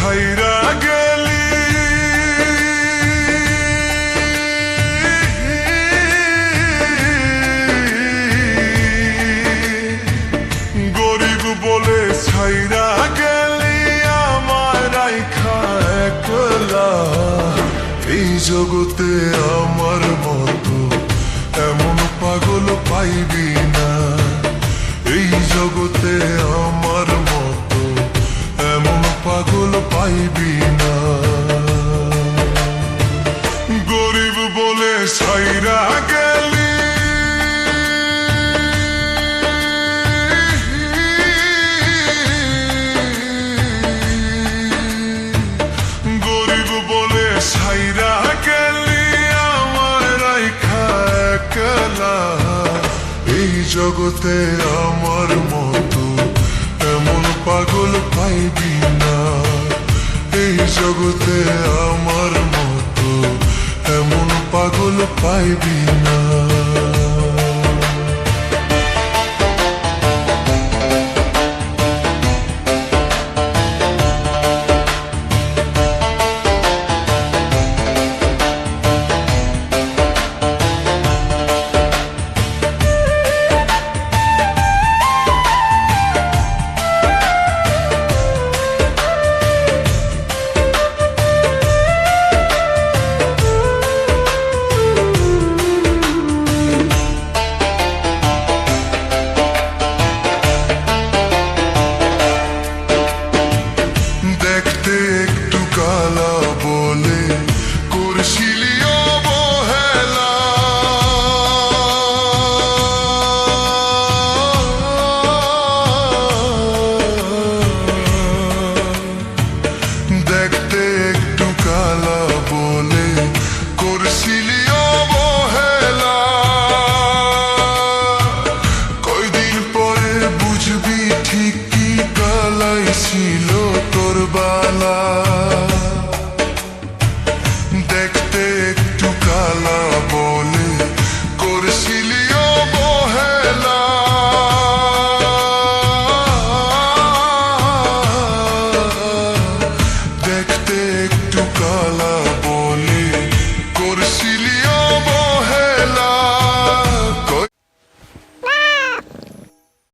ছাইরা গেলি গরিব বলে ছাইরা গেলি আমার রাইখা একলা এই জগতে আমার মতো এমন পাগল পাইবি না এই জগতে আমার মতো এমন পাগল পাইবি না গরিব বলে ছাইরা গেলি গরিব বলে ছাইরা গেলি আমার রাইখা একলা এই জগতে আমার মতো এমন পাগল পাইবি না এই জগতে আমার মতো এমন পাগল পাইবি না একটু কালা বলে করছিলি অবহেলা দেখতে একটু কালা বলে করছিলি অবহেলা কয়দিন পরে বুঝবি ঠিক কি কালাই ছিল তোর বালা